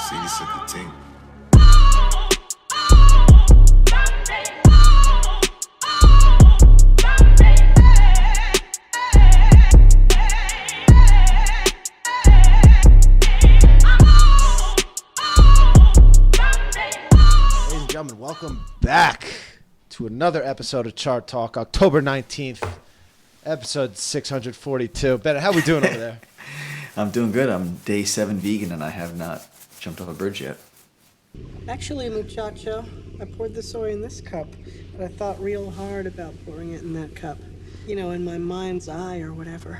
it's a good team. Ladies and gentlemen, welcome back to another episode of Chart Talk, October 19th, episode 642. Ben, how we doing over there? I'm doing good. I'm day 7 vegan and I have not jumped off a bridge yet. Actually, muchacho, I poured the soy in this cup, but I thought real hard about pouring it in that cup. You know, in my mind's eye or whatever.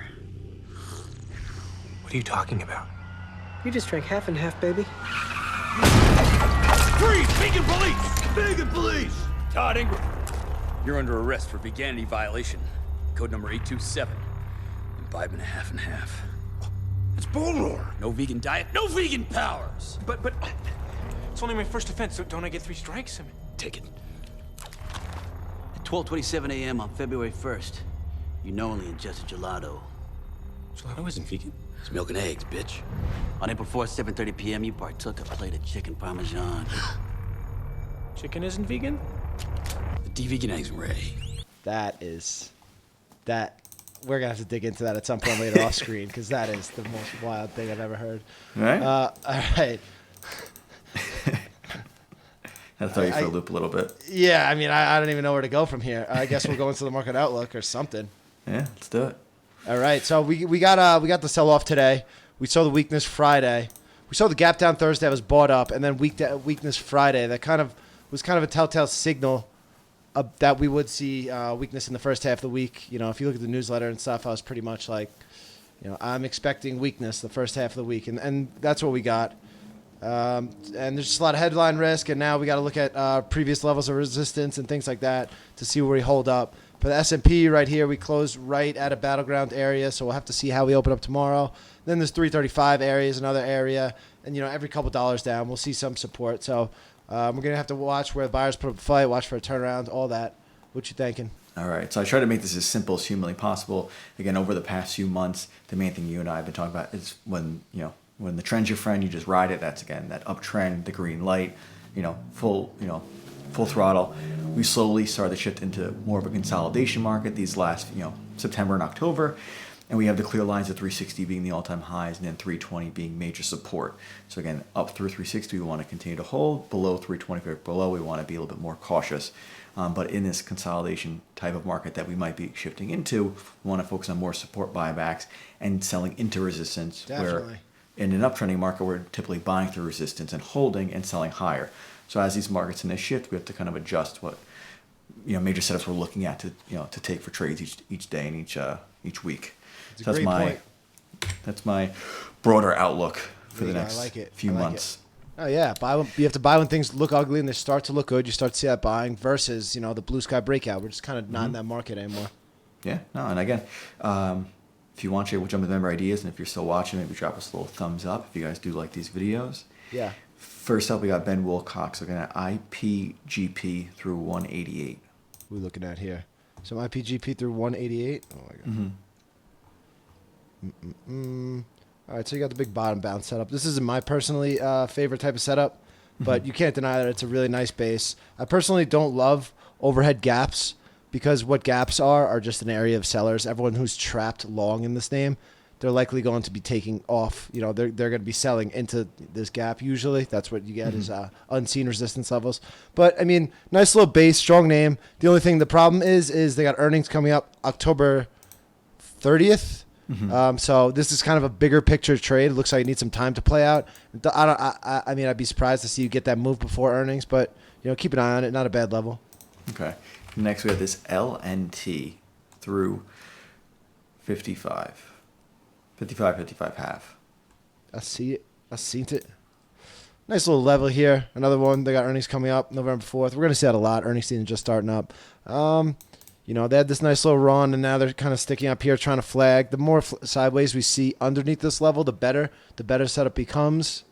What are you talking about? You just drank half and half, baby. Freeze! Vegan police! Vegan police! Todd Ingram, you're under arrest for veganity violation. Code number 827. Imbibing a half and half. It's Bulldor. No vegan diet, no vegan powers! But it's only my first offense, so don't I get 3 strikes? I mean, Take it. At 12:27 a.m. on February 1st, you knowingly ingested gelato. gelato isn't vegan. It's milk and eggs, bitch. On April 4th, 7:30 p.m., you partook a plate of chicken parmesan. Chicken isn't vegan? The de-veganizing Ray. We're going to have to dig into that at some point later off screen, because that is the most wild thing I've ever heard. All right. All right. That'll throw you for a loop a little bit. Yeah, I mean, I don't even know where to go from here. I guess we'll go into the market outlook or something. Yeah, let's do it. All right, so we got the sell-off today. We saw the weakness Friday. We saw the gap down Thursday that was bought up, and then weakness Friday. That was kind of a telltale signal that we would see weakness in the first half of the week. You know, if you look at the newsletter and stuff, I was pretty much like, you know, I'm expecting weakness the first half of the week, and that's what we got. And there's just a lot of headline risk, and now we got to look at previous levels of resistance and things like that to see where we hold up. For the S&P right here, we closed right at a battleground area, so we'll have to see how we open up tomorrow. Then there's 335 areas, another area, and you know, every couple dollars down, we'll see some support. So we're gonna have to watch where the buyers put up a fight, watch for a turnaround, all that. What you thinking? All right. So I try to make this as simple as humanly possible. Again, over the past few months, the main thing you and I have been talking about is when the trend's your friend, you just ride it. That's again that uptrend, the green light, full throttle. We slowly started to shift into more of a consolidation market these last, September and October. And we have the clear lines of 360 being the all-time highs and then 320 being major support. So again, up through 360, we want to continue to hold. Below 325, below, we want to be a little bit more cautious. But in this consolidation type of market that we might be shifting into, we want to focus on more support buybacks and selling into resistance. Definitely. Where in an uptrending market, we're typically buying through resistance and holding and selling higher. So as these markets in this shift, we have to kind of adjust what major setups we're looking at to take for trades each day and each week. So that's my broader outlook for the next few months. Oh yeah, you have to buy when things look ugly and they start to look good. You start to see that buying versus the blue sky breakout. We're just kind of not in that market anymore. Yeah, no, and again, if you want to, we'll jump into member ideas, and if you're still watching, maybe drop us a little thumbs up if you guys do like these videos. Yeah. First up, we got Ben Wilcox looking at IPGP through 188. We're looking at here. So IPGP through 188. Oh my god. All right, so you got the big bottom bounce setup. This isn't my personally favorite type of setup, but you can't deny that it's a really nice base. I personally don't love overhead gaps because what gaps are just an area of sellers. Everyone who's trapped long in this name, they're likely going to be taking off. They're going to be selling into this gap usually. That's what you get is unseen resistance levels. But, I mean, nice little base, strong name. The only thing, the problem is they got earnings coming up October 30th. So this is kind of a bigger picture trade. It looks like it needs some time to play out. I mean, I'd be surprised to see you get that move before earnings, but keep an eye on it. Not a bad level. Okay. Next we have this LNT through 55 half. I see it. I seen it. Nice little level here. Another one. They got earnings coming up November 4th. We're going to see that a lot. Earnings season just starting up. They had this nice little run, and now they're kind of sticking up here, trying to flag. The more sideways we see underneath this level, the better setup becomes.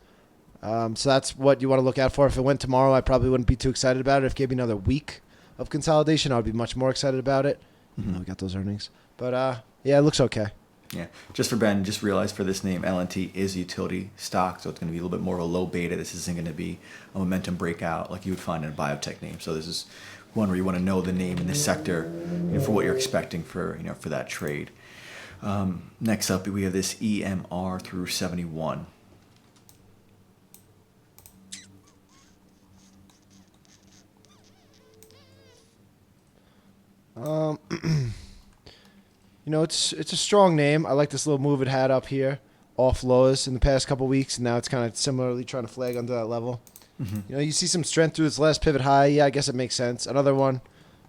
So that's what you want to look out for. If it went tomorrow, I probably wouldn't be too excited about it. If it gave me another week of consolidation, I would be much more excited about it. We got those earnings. But, yeah, it looks okay. Yeah. Just for Ben, just realize for this name, LNT is utility stock, so it's going to be a little bit more of a low beta. This isn't going to be a momentum breakout like you would find in a biotech name. So this is one where you want to know the name in the sector, for what you're expecting for for that trade. Next up, we have this EMR through 71. It's a strong name. I like this little move it had up here, off lows in the past couple weeks, and now it's kind of similarly trying to flag under that level. Mm-hmm. You see some strength through its last pivot high. Yeah, I guess it makes sense. Another one,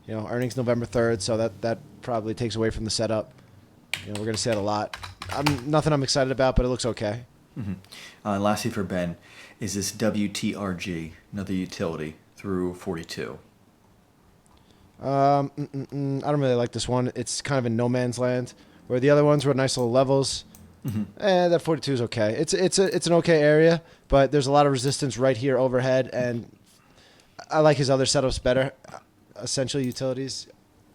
earnings November 3rd, so that probably takes away from the setup. We're going to see that a lot. Nothing I'm excited about, but it looks okay. Mm-hmm. And lastly for Ben is this WTRG, another utility through 42. I don't really like this one. It's kind of in no man's land, where the other ones were nice little levels. Mm-hmm. That 42 is okay. It's an okay area, but there's a lot of resistance right here overhead, and I like his other setups better. Essential utilities.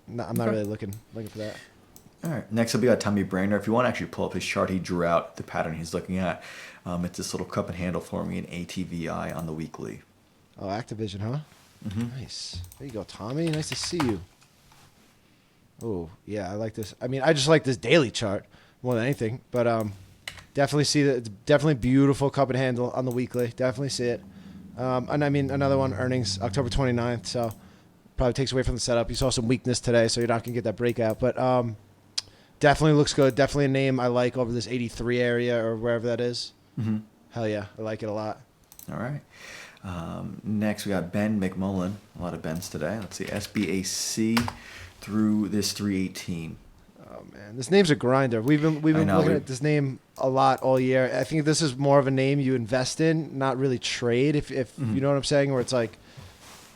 No, I'm not really looking for that. All right. Next up, we got Tommy Brainer. If you want to actually pull up his chart, he drew out the pattern he's looking at. It's this little cup and handle forming an ATVI on the weekly. Oh, Activision, huh? Mm-hmm. Nice. There you go, Tommy. Nice to see you. Oh, yeah, I like this. I mean, I just like this daily chart more than anything, but definitely see that it's definitely beautiful cup and handle on the weekly. Definitely see it. And I mean, another one, earnings October 29th, so probably takes away from the setup. You saw some weakness today, so you're not going to get that breakout, but definitely looks good. Definitely a name I like over this 83 area or wherever that is. Mm-hmm. Hell yeah, I like it a lot. All right. Next, we got Ben McMullen. A lot of Bens today. Let's see, SBAC through this 318. Oh man, this name's a grinder. We've been looking at this name a lot all year. I think this is more of a name you invest in, not really trade. If Mm-hmm. you know what I'm saying, where it's like,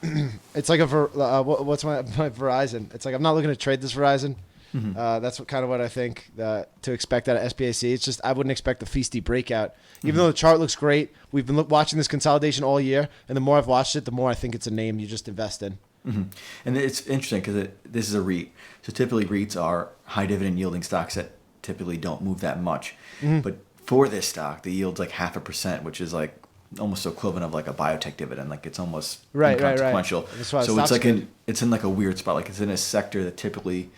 it's like what's my Verizon? It's like I'm not looking to trade this Verizon. Mm-hmm. That's kind of what I think to expect out of SBAC. It's just I wouldn't expect a feasty breakout. Even though the chart looks great, we've been watching this consolidation all year, and the more I've watched it, the more I think it's a name you just invest in. Mm-hmm. And it's interesting because this is a REIT. So typically REITs are high dividend yielding stocks that typically don't move that much. Mm-hmm. But for this stock, the yield's like 0.5%, which is like almost equivalent of like a biotech dividend. Like it's almost inconsequential. Right. So it's like it's in like a weird spot. Like it's in a sector that typically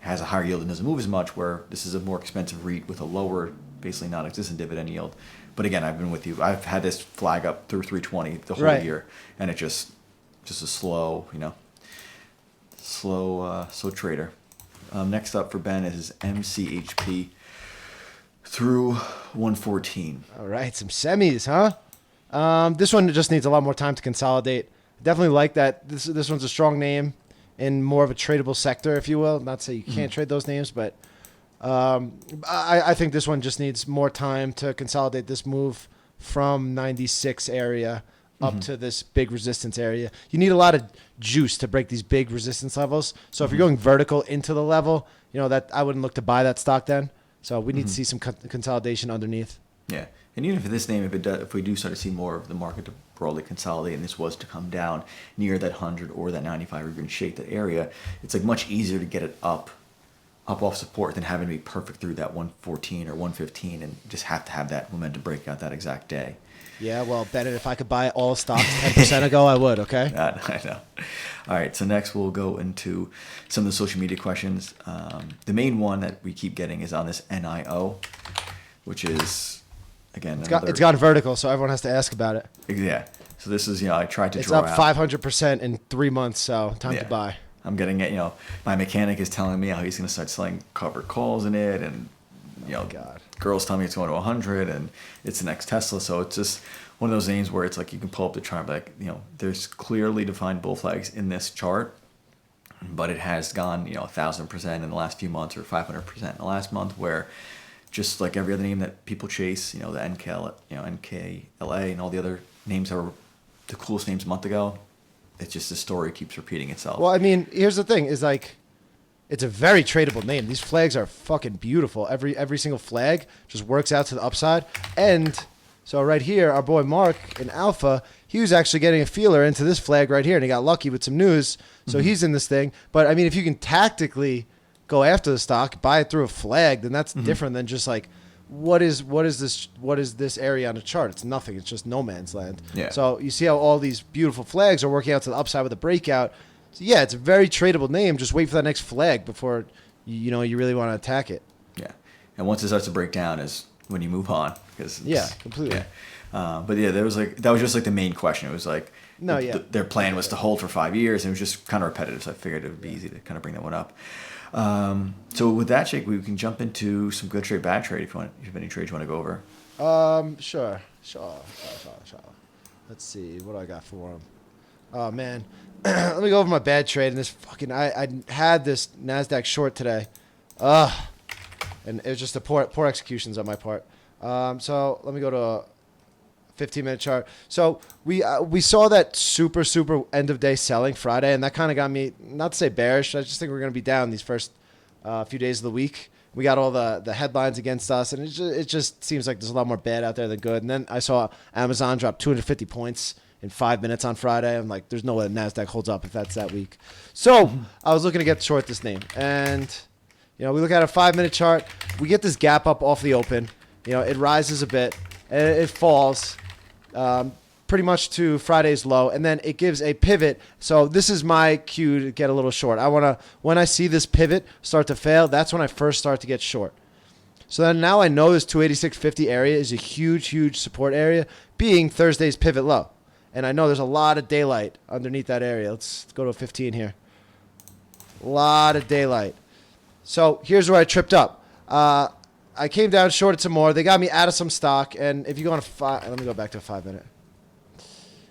has a higher yield and doesn't move as much, where this is a more expensive REIT with a lower, basically non-existent dividend yield. But again, I've been with you. I've had this flag up through 320 the whole year, and it just a slow trader. Next up for Ben is MCHP through 114. All right, some semis, huh? This one just needs a lot more time to consolidate. Definitely like that. This one's a strong name in more of a tradable sector, if you will. Not to say you can't trade those names, but I think this one just needs more time to consolidate this move from 96 area up to this big resistance area. You need a lot of juice to break these big resistance levels. So if you're going vertical into the level, that I wouldn't look to buy that stock then. So we need to see some consolidation underneath. Yeah, and even for this name, if we do start to see more of the market to broadly consolidate, and this was to come down near that 100 or that 95 or even shake that area, it's like much easier to get it up off support than having to be perfect through that 114 or 115 and just have to have that momentum breakout that exact day. Yeah, well, Bennett, if I could buy all stocks 10% ago, I would, okay? I know. All right, so next we'll go into some of the social media questions. The main one that we keep getting is on this NIO, which is, again, it's gone vertical, so everyone has to ask about it. Yeah. So this is, I tried to it's draw up out. 500% in 3 months, so time to buy. I'm getting it, my mechanic is telling me how he's going to start selling covered calls in it, and girls tell me it's going to 100 and it's the next Tesla. So it's just one of those names where it's like you can pull up the chart, but there's clearly defined bull flags in this chart, but it has gone 1,000% in the last few months or 500% in the last month, where just like every other name that people chase, the NKLA, and all the other names that were the coolest names a month ago, it's just the story keeps repeating itself. Well, I mean, here's the thing: is like, it's a very tradable name. These flags are fucking beautiful. Every single flag just works out to the upside. And so right here, our boy Mark in Alpha, he was actually getting a feeler into this flag right here, and he got lucky with some news. So he's in this thing. But I mean, if you can tactically go after the stock, buy it through a flag, then that's different than just like, what is this area on the chart? It's nothing. It's just no man's land. Yeah. So you see how all these beautiful flags are working out to the upside with a breakout. So yeah, it's a very tradable name. Just wait for that next flag before you really want to attack it. Yeah. And once it starts to break down is when you move on. Completely. Yeah. But yeah, that was just like the main question. It was like their plan was to hold for 5 years, and it was just kind of repetitive. So I figured it would be easy to kind of bring that one up. So with that, Jake, we can jump into some good trade, bad trade if you have any trades you want to go over. Sure. Let's see. What do I got for him? Oh, man. Let me go over my bad trade. And this fucking... I had this NASDAQ short today. And it was just a poor executions on my part. So let me go to a 15-minute chart. So we saw that super end-of-day selling Friday, and that kind of got me, not to say bearish, I just think we're going to be down these first few days of the week. We got all the headlines against us, and it just seems like there's a lot more bad out there than good. And then I saw Amazon drop 250 points in 5 minutes on Friday. I'm like, there's no way NASDAQ holds up if that's that weak. So I was looking to get short this name. And, we look at a 5-minute chart. We get this gap up off the open. It rises a bit. And it falls pretty much to Friday's low. And then it gives a pivot. So this is my cue to get a little short. When I see this pivot start to fail, that's when I first start to get short. So then now I know this 286.50 area is a huge support area, being Thursday's pivot low. And I know there's a lot of daylight underneath that area. Let's go to a 15 here. A lot of daylight. So here's where I tripped up. I came down, shorted some more. They got me out of some stock. And if you go on let me go back to a 5-minute.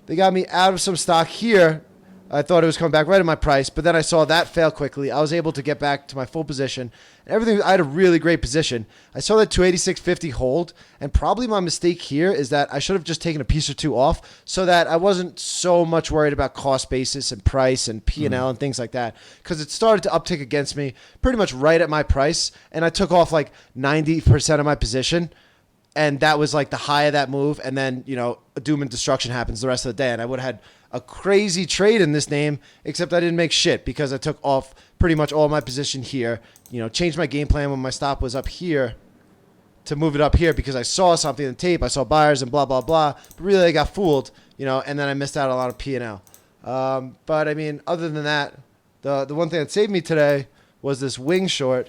They got me out of some stock here. I thought it was coming back right at my price, but then I saw that fail quickly. I was able to get back to my full position. And everything, I had a really great position. I saw that 286.50 hold, and probably my mistake here is that I should have just taken a piece or two off so that I wasn't so much worried about cost basis and price and P&L and things like that, because it started to uptick against me pretty much right at my price, and I took off like 90% of my position. And that was like the high of that move. And then, a doom and destruction happens the rest of the day. And I would have had a crazy trade in this name, except I didn't make shit because I took off pretty much all my position here. Changed my game plan when my stop was up here to move it up here because I saw something in the tape. I saw buyers and blah, blah, blah. But really, I got fooled, and then I missed out on a lot of P&L. But, I mean, other than that, the one thing that saved me today was this wing short.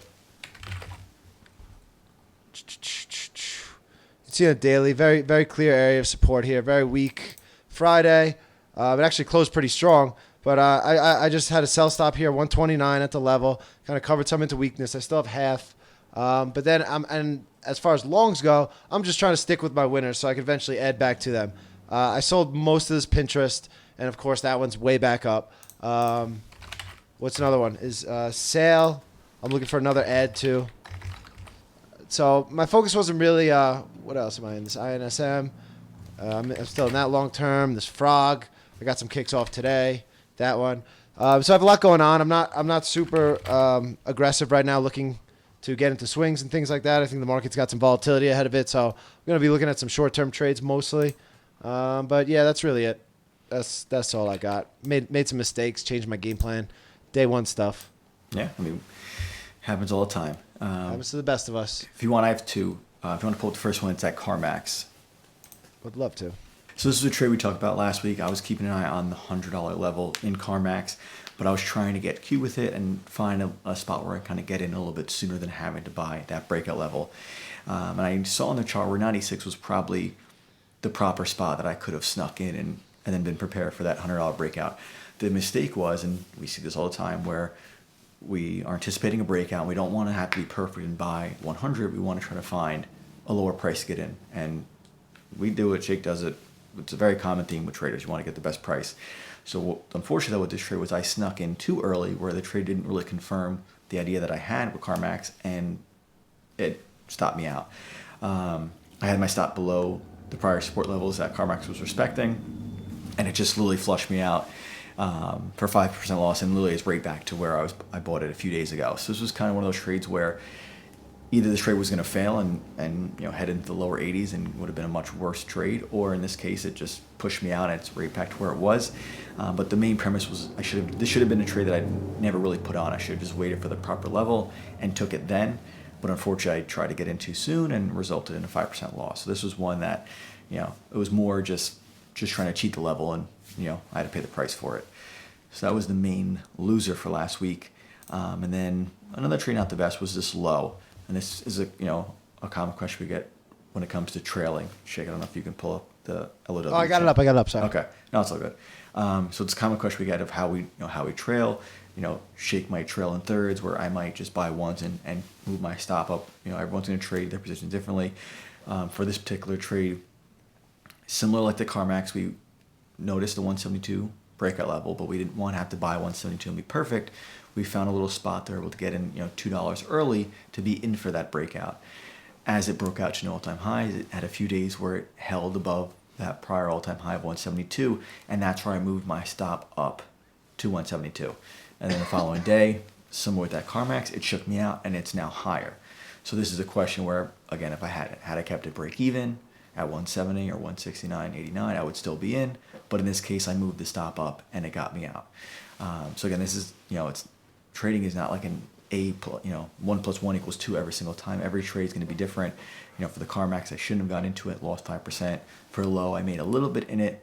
See a daily, very, very clear area of support here. Very weak Friday. It actually closed pretty strong, but I just had a sell stop here, 129 at the level. Kind of covered some into weakness. I still have half, but then and as far as longs go, I'm just trying to stick with my winners so I can eventually add back to them. I sold most of this Pinterest, and of course that one's way back up. What's another one? Is sale. I'm looking for another add to. So my focus wasn't really, what else am I in? This INSM. I'm still in that long term. This frog. I got some kicks off today. That one. So I have a lot going on. I'm not super aggressive right now looking to get into swings and things like that. I think the market's got some volatility ahead of it. So I'm going to be looking at some short-term trades mostly. But yeah, that's really it. That's all I got. Made some mistakes, changed my game plan. Day one stuff. Yeah, I mean, happens all the time. Happens to the best of us. If you want, I have two. If you want to pull up the first one, it's at CarMax. Would love to. So this is a trade we talked about last week. I was keeping an eye on the $100 level in CarMax, but I was trying to get Q with it and find a spot where I kind of get in a little bit sooner than having to buy that breakout level. And I saw on the chart where 96 was probably the proper spot that I could have snuck in and then been prepared for that $100 breakout. The mistake was, and we see this all the time, where we are anticipating a breakout. We don't want to have to be perfect and buy 100. We want to try to find a lower price to get in. And we do it. Jake does it. It's a very common theme with traders. You want to get the best price. So unfortunately with this trade was I snuck in too early where the trade didn't really confirm the idea that I had with CarMax, and it stopped me out. I had my stop below the prior support levels that CarMax was respecting, and it just literally flushed me out. For 5% loss, and literally is right back to where I bought it a few days ago. So this was kind of one of those trades where either this trade was going to fail and head into the lower 80s and would have been a much worse trade, or in this case it just pushed me out and it's right back to where it was. But the main premise was this should have been a trade that I never really put on. I should have just waited for the proper level and took it then. But unfortunately, I tried to get in too soon and resulted in a 5% loss. So this was one that, it was more just trying to cheat the level, and I had to pay the price for it. So that was the main loser for last week. And then another trade not the best was this low. And this is a common question we get when it comes to trailing. Shake, I don't know if you can pull up the LOW. Oh, I got it up. Sorry. Okay, no, it's all good. So it's a common question we get of how we trail. Shake might trail in thirds, where I might just buy ones and move my stop up. Everyone's going to trade their position differently. For this particular trade, similar like the CarMax, we noticed the 172 breakout level, but we didn't want to have to buy 172 and be perfect. We found a little spot there, able to get in, $2 early to be in for that breakout. As it broke out to an all-time high, it had a few days where it held above that prior all-time high of 172, and that's where I moved my stop up to 172. And then the following day, similar with that CarMax, it shook me out, and it's now higher. So this is a question where, again, if I had I kept it break even at 170 or 169.89, I would still be in. But in this case, I moved the stop up, and it got me out. So again, this is, trading is not like an 1 + 1 = 2 every single time. Every trade is going to be different. For the CarMax, I shouldn't have gotten into it, lost 5%. For low, I made a little bit in it,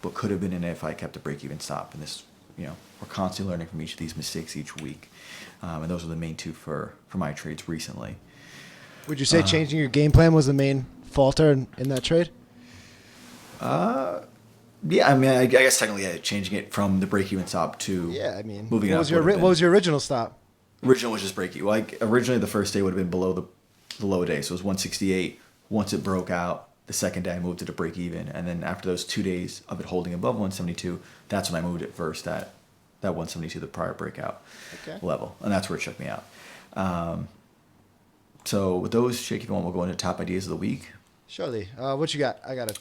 but could have been in it if I kept a break-even stop. And this, we're constantly learning from each of these mistakes each week. And those are the main two for my trades recently. Would you say changing your game plan was the main falter in that trade? Yeah, I mean, I guess technically, changing it from the break-even stop to moving what up. Was your original stop? Original was just break-even. Like originally, the first day would have been below the low day, so it was 168. Once it broke out, the second day I moved it to break-even, and then after those 2 days of it holding above 172, that's when I moved it first at that 172, the prior breakout level, and that's where it shook me out. So with those, Shake, if you want, we'll go into top ideas of the week. Surely. What you got? I gotta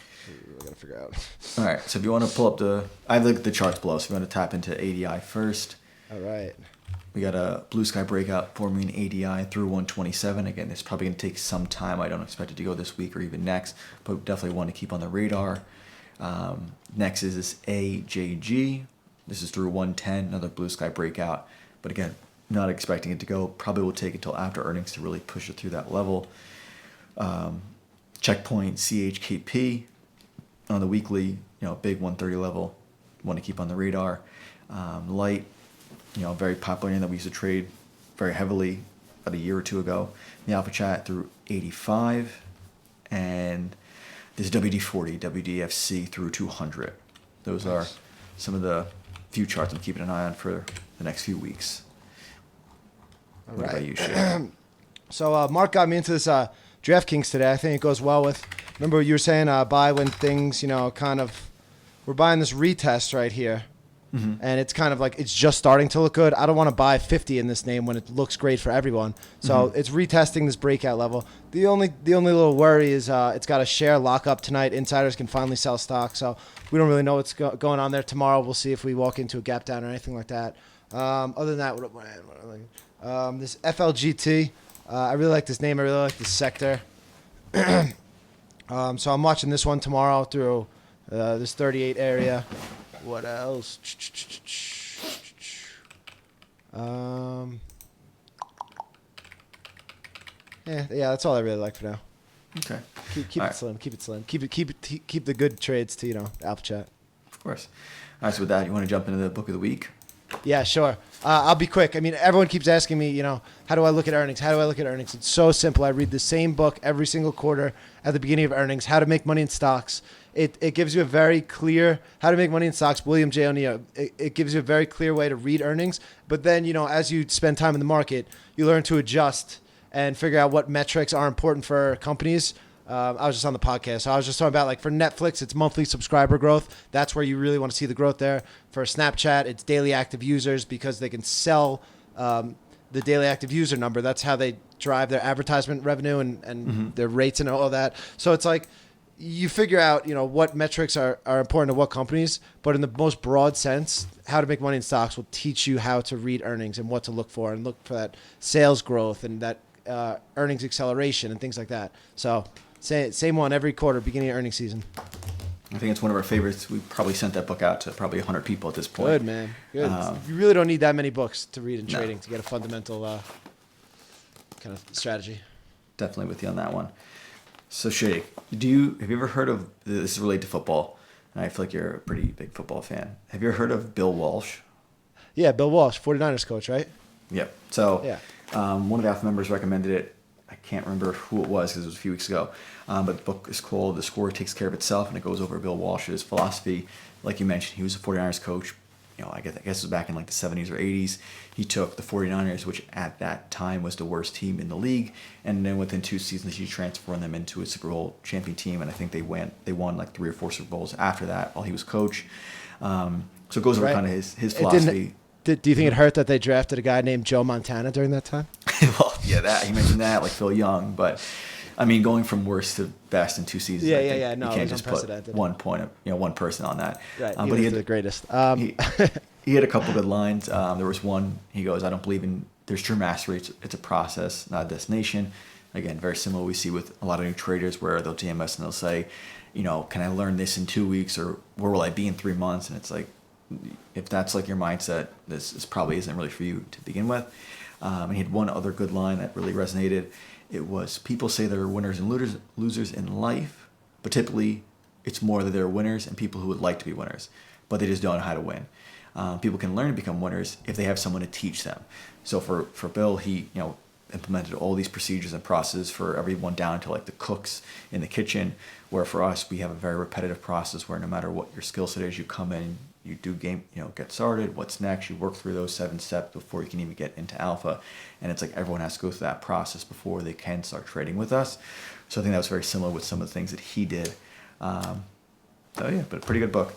figure out. All right. So if you want to pull up I have the charts below. So if you want to tap into ADI first. All right. We got a blue sky breakout forming ADI through 127. Again, it's probably going to take some time. I don't expect it to go this week or even next, but definitely want to keep on the radar. Next is this AJG. This is through 110, another blue sky breakout. But again, not expecting it to go. Probably will take until after earnings to really push it through that level. Checkpoint CHKP on the weekly, big 130 level. Want to keep on the radar. Light, very popular name that we used to trade very heavily about a year or two ago. The Alpha Chat through 85, and this WD40, WDFC through 200. Those are some of the few charts I'm keeping an eye on for the next few weeks. What about you, Shay? So Mark got me into this DraftKings today. I think it goes well with. Remember you were saying buy when things kind of. We're buying this retest right here. Mm-hmm. And it's kind of like it's just starting to look good. I don't want to buy 50 in this name when it looks great for everyone. So it's retesting this breakout level. The only little worry is it's got a share lockup tonight. Insiders can finally sell stock. So we don't really know what's going on there. Tomorrow we'll see if we walk into a gap down or anything like that. Other than that, this FLGT, I really like this name. I really like this sector. So I'm watching this one tomorrow through this 38 area. What else? Yeah, that's all I really like for now. Okay. Keep it slim. Keep it slim. Keep the good trades to Alpha Chat. Of course. All right. So with that, you want to jump into the book of the week? Yeah, sure. I'll be quick. I mean, everyone keeps asking me, how do I look at earnings? How do I look at earnings? It's so simple. I read the same book every single quarter at the beginning of earnings, How to Make Money in Stocks. It gives you a very clear, How to Make Money in Stocks, William J. O'Neill. It gives you a very clear way to read earnings. But then, as you spend time in the market, you learn to adjust and figure out what metrics are important for companies. I was just on the podcast. So I was just talking about, like, for Netflix, it's monthly subscriber growth. That's where you really want to see the growth there. For Snapchat, it's daily active users because they can sell the daily active user number. That's how they drive their advertisement revenue and their rates and all of that. So it's like you figure out, what metrics are important to what companies. But in the most broad sense, How to Make Money in Stocks will teach you how to read earnings and what to look for and look for that sales growth and that earnings acceleration and things like that. So same one every quarter, beginning of earnings season. I think it's one of our favorites. We probably sent that book out to probably 100 people at this point. Good, man. Good. You really don't need that many books to read in No. trading to get a fundamental kind of strategy. Definitely with you on that one. So, Shake, have you ever heard of, this is related to football, and I feel like you're a pretty big football fan. Have you ever heard of Bill Walsh? Yeah, Bill Walsh, 49ers coach, right? Yep. So, Yeah. One of the Alpha members recommended it. I can't remember who it was because it was a few weeks ago. But the book is called The Score Takes Care of Itself, and it goes over Bill Walsh's philosophy. Like you mentioned, he was a 49ers coach. I guess it was back in like the 70s or 80s. He took the 49ers, which at that time was the worst team in the league, and then within 2 seasons he transformed them into a Super Bowl champion team, and I think they won like 3 or 4 Super Bowls after that while he was coach. So it goes over kind of his philosophy. Do you think it hurt that they drafted a guy named Joe Montana during that time? Well, yeah, he mentioned that, like Phil Young, but I mean, going from worst to best in 2 seasons. Yeah, I think yeah. No, you it can't was just put unprecedented. one person on that. Right, But he had the greatest. he had a couple good lines. There was one. He goes, "I don't believe in there's true mastery. It's a process, not a destination." Again, very similar we see with a lot of new traders where they'll DM us and they'll say, "Can I learn this in 2 weeks, or where will I be in 3 months?" And it's like, if that's like your mindset, this probably isn't really for you to begin with. And he had one other good line that really resonated. It was, people say there are winners and losers in life, but typically it's more that there are winners and people who would like to be winners, but they just don't know how to win. People can learn to become winners if they have someone to teach them. So for Bill, he implemented all these procedures and processes for everyone down to like the cooks in the kitchen, where for us, we have a very repetitive process where no matter what your skill set is, you come in, you do get started, what's next, you work through those 7 steps before you can even get into alpha. And it's like everyone has to go through that process before they can start trading with us. So I think that was very similar with some of the things that he did. So yeah, but a pretty good book.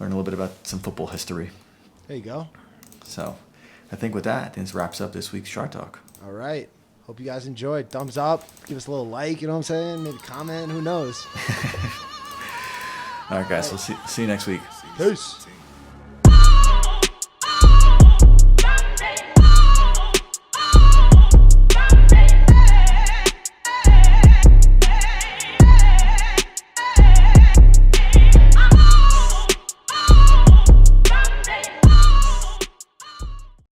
Learn a little bit about some football history. There you go. So I think with that, this wraps up this week's Shark Talk. All right. Hope you guys enjoyed. Thumbs up. Give us a little like, you know what I'm saying? Maybe comment. Who knows? All right, guys. We'll see you next week. Peace.